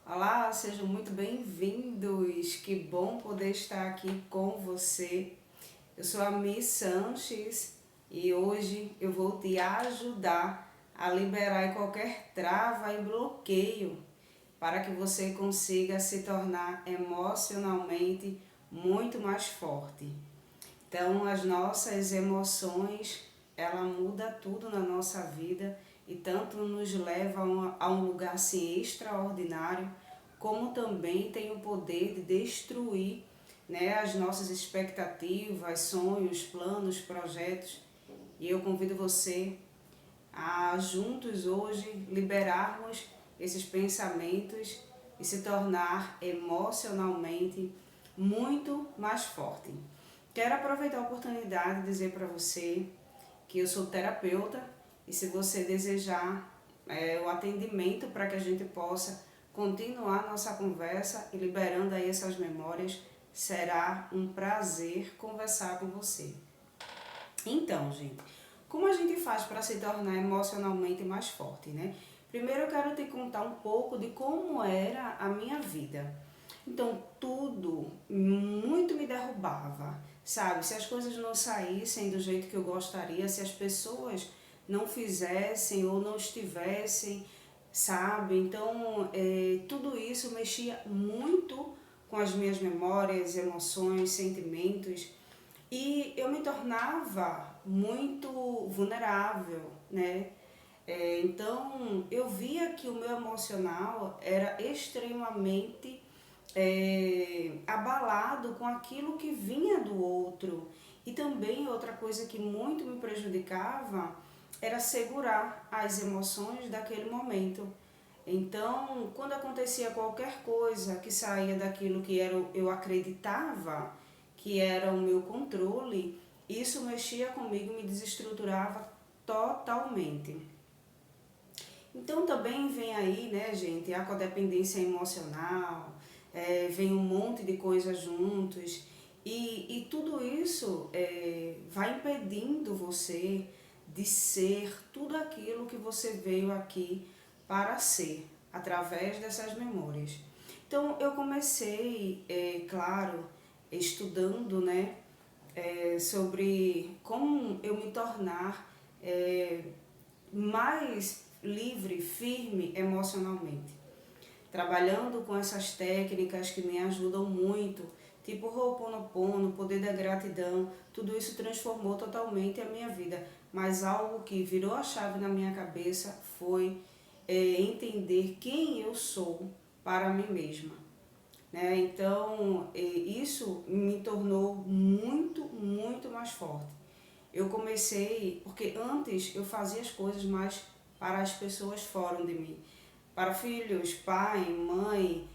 Olá, sejam muito bem-vindos. Que bom poder estar aqui com você. Eu sou a Miss Sanches e hoje eu vou te ajudar a liberar qualquer trava e bloqueio para que você consiga se tornar emocionalmente muito mais forte. Então, as nossas emoções, ela muda tudo na nossa vida e tanto nos leva a um lugar assim extraordinário, como também tem o poder de destruir, né, as nossas expectativas, sonhos, planos, projetos. E eu convido você a juntos hoje liberarmos esses pensamentos e se tornar emocionalmente muito mais forte. Quero aproveitar a oportunidade de dizer para você que eu sou terapeuta e se você desejar o atendimento para que a gente possa continuar nossa conversa e liberando aí essas memórias, será um prazer conversar com você. Então, gente, como a gente faz para se tornar emocionalmente mais forte, né? Primeiro eu quero te contar um pouco de como era a minha vida. Então, tudo muito me derrubava, sabe? Se as coisas não saíssem do jeito que eu gostaria, se as pessoas não fizessem ou não estivessem, sabe? Então, tudo isso mexia muito com as minhas memórias, emoções, sentimentos e eu me tornava muito vulnerável, né? Então eu via que o meu emocional era extremamente abalado com aquilo que vinha do outro. E também outra coisa que muito me prejudicava era segurar as emoções daquele momento. Então, quando acontecia qualquer coisa que saía daquilo que eu acreditava que era o meu controle, isso mexia comigo, me desestruturava totalmente. Então também vem aí, né, gente, a codependência emocional, vem um monte de coisas juntos e tudo isso vai impedindo você de ser tudo aquilo que você veio aqui para ser, através dessas memórias. Então eu comecei, claro, estudando, né, sobre como eu me tornar mais livre, firme emocionalmente. Trabalhando com essas técnicas que me ajudam muito, tipo Ho'oponopono, poder da gratidão, tudo isso transformou totalmente a minha vida. Mas algo que virou a chave na minha cabeça foi entender quem eu sou para mim mesma. Né? Então, isso me tornou muito mais forte. Eu comecei, porque antes eu fazia as coisas mais para as pessoas fora de mim. Para filhos, pai, mãe,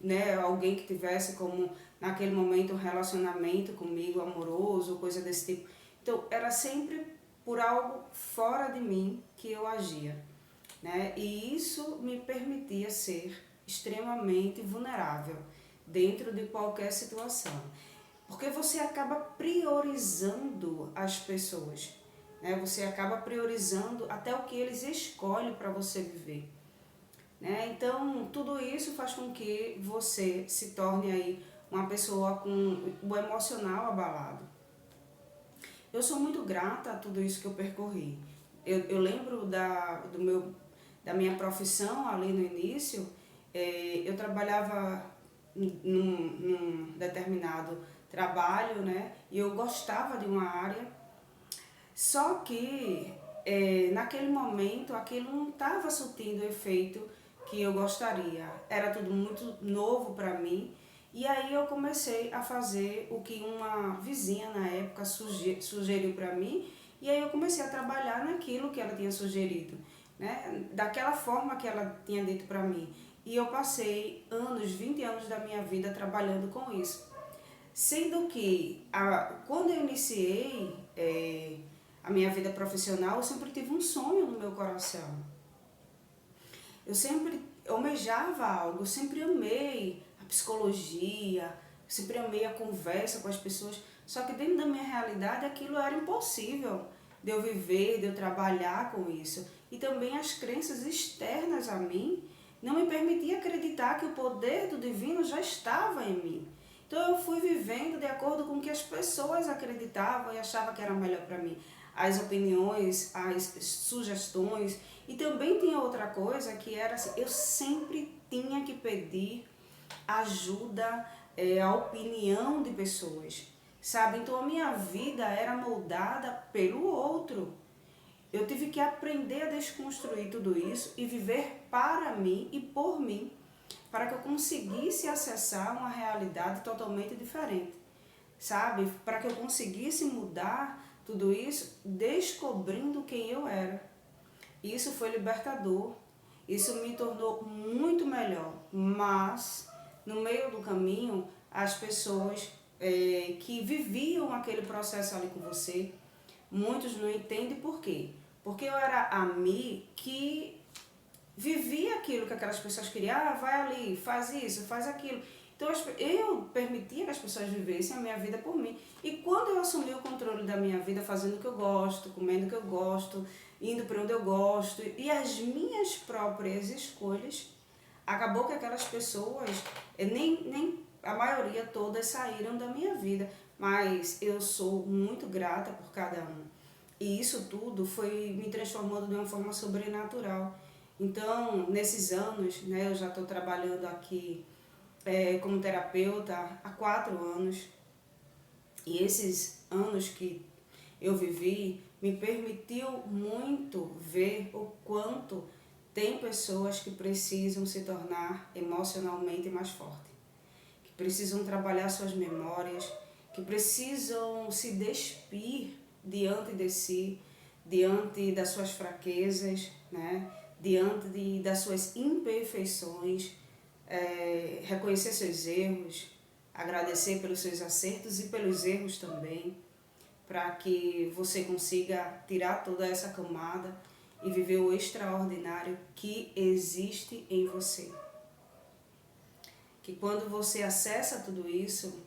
né, alguém que tivesse como naquele momento um relacionamento comigo amoroso, coisa desse tipo. Então, era sempre por algo fora de mim que eu agia, né? E isso me permitia ser extremamente vulnerável dentro de qualquer situação. Porque você acaba priorizando as pessoas, né? Você acaba priorizando até o que eles escolhem para você viver. Né? Então, tudo isso faz com que você se torne aí uma pessoa com o emocional abalado. Eu sou muito grata a tudo isso que eu percorri. Eu lembro da minha profissão ali no início, eu trabalhava num determinado trabalho, né? E eu gostava de uma área, só que naquele momento aquilo não estava surtindo o efeito que eu gostaria. Era tudo muito novo para mim. E aí eu comecei a fazer o que uma vizinha na época sugeriu para mim. E aí eu comecei a trabalhar naquilo que ela tinha sugerido, né? Daquela forma que ela tinha dito para mim. E eu passei anos, 20 anos da minha vida trabalhando com isso. Sendo que quando eu iniciei a minha vida profissional, eu sempre tive um sonho no meu coração. Eu sempre almejava algo, eu sempre amei a psicologia, sempre amei a conversa com as pessoas, só que dentro da minha realidade aquilo era impossível de eu viver, de eu trabalhar com isso. E também as crenças externas a mim não me permitia acreditar que o poder do divino já estava em mim. Então eu fui vivendo de acordo com o que as pessoas acreditavam e achavam que era melhor para mim. As opiniões, as sugestões. E também tinha outra coisa que era assim, eu sempre tinha que pedir ajuda, a opinião de pessoas, sabe? Então a minha vida era moldada pelo outro. Eu tive que aprender a desconstruir tudo isso e viver para mim e por mim, para que eu conseguisse acessar uma realidade totalmente diferente, sabe? Para que eu conseguisse mudar tudo isso descobrindo quem eu era. Isso foi libertador, isso me tornou muito melhor, mas no meio do caminho, as pessoas que viviam aquele processo ali com você, muitos não entendem por quê. Porque eu era a mim que vivia aquilo que aquelas pessoas queriam, vai ali, faz isso, faz aquilo. Então eu permitia que as pessoas vivessem a minha vida por mim. E quando eu assumi o controle da minha vida, fazendo o que eu gosto, comendo o que eu gosto, indo para onde eu gosto, e as minhas próprias escolhas, acabou que aquelas pessoas, nem a maioria todas saíram da minha vida, mas eu sou muito grata por cada um. E isso tudo foi me transformando de uma forma sobrenatural. Então, nesses anos, né, eu já estou trabalhando aqui como terapeuta há 4 anos. E esses anos que eu vivi me permitiu muito ver o quanto tem pessoas que precisam se tornar emocionalmente mais fortes, que precisam trabalhar suas memórias, que precisam se despir diante de si, diante das suas fraquezas, né? Diante das suas imperfeições, reconhecer seus erros, agradecer pelos seus acertos e pelos erros também, para que você consiga tirar toda essa camada e viver o extraordinário que existe em você. Que quando você acessa tudo isso,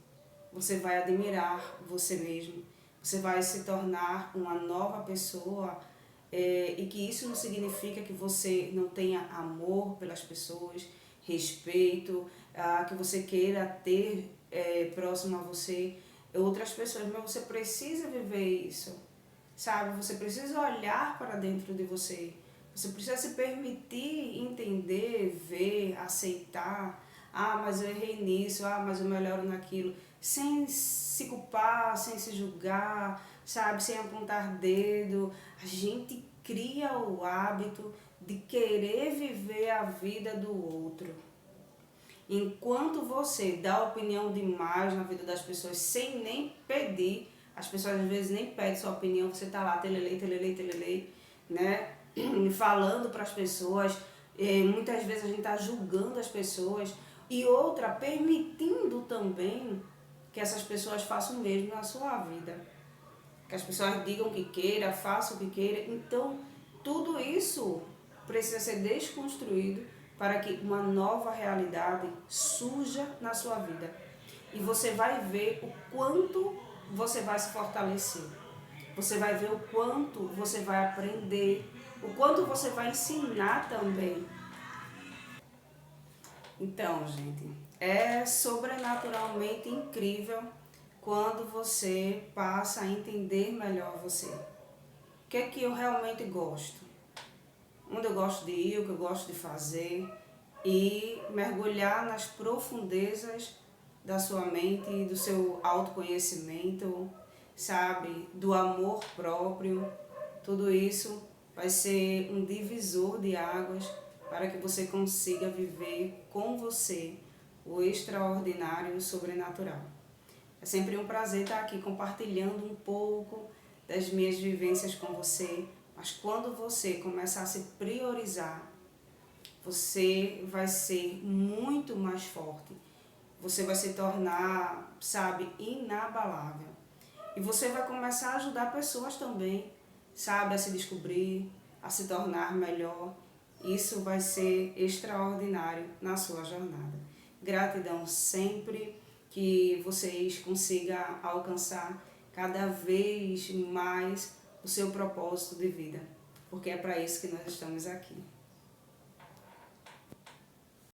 você vai admirar você mesmo, você vai se tornar uma nova pessoa, e que isso não significa que você não tenha amor pelas pessoas, respeito, que você queira ter próximo a você outras pessoas, mas você precisa viver isso, sabe? Você precisa olhar para dentro de você, você precisa se permitir entender, ver, aceitar. Mas eu errei nisso, mas eu melhoro naquilo, sem se culpar, sem se julgar, sabe? Sem apontar dedo. A gente cria o hábito de querer viver a vida do outro. Enquanto você dá opinião demais na vida das pessoas sem nem pedir, as pessoas às vezes nem pedem sua opinião, você tá lá, telelei, né? Falando para as pessoas, muitas vezes a gente tá julgando as pessoas, e outra, permitindo também que essas pessoas façam o mesmo na sua vida. Que as pessoas digam o que queira, façam o que queira. Então, tudo isso precisa ser desconstruído para que uma nova realidade surja na sua vida. E você vai ver o quanto você vai se fortalecer. Você vai ver o quanto você vai aprender, o quanto você vai ensinar também. Então, gente, é sobrenaturalmente incrível quando você passa a entender melhor você. O que é que eu realmente gosto? Onde eu gosto de ir, o que eu gosto de fazer, e mergulhar nas profundezas da sua mente, do seu autoconhecimento, sabe? Do amor próprio. Tudo isso vai ser um divisor de águas para que você consiga viver com você o extraordinário e o sobrenatural. É sempre um prazer estar aqui compartilhando um pouco das minhas vivências com você, mas quando você começar a se priorizar, você vai ser muito mais forte. Você vai se tornar, sabe, inabalável. E você vai começar a ajudar pessoas também, sabe, a se descobrir, a se tornar melhor. Isso vai ser extraordinário na sua jornada. Gratidão sempre, que vocês consigam alcançar cada vez mais o seu propósito de vida, porque é para isso que nós estamos aqui.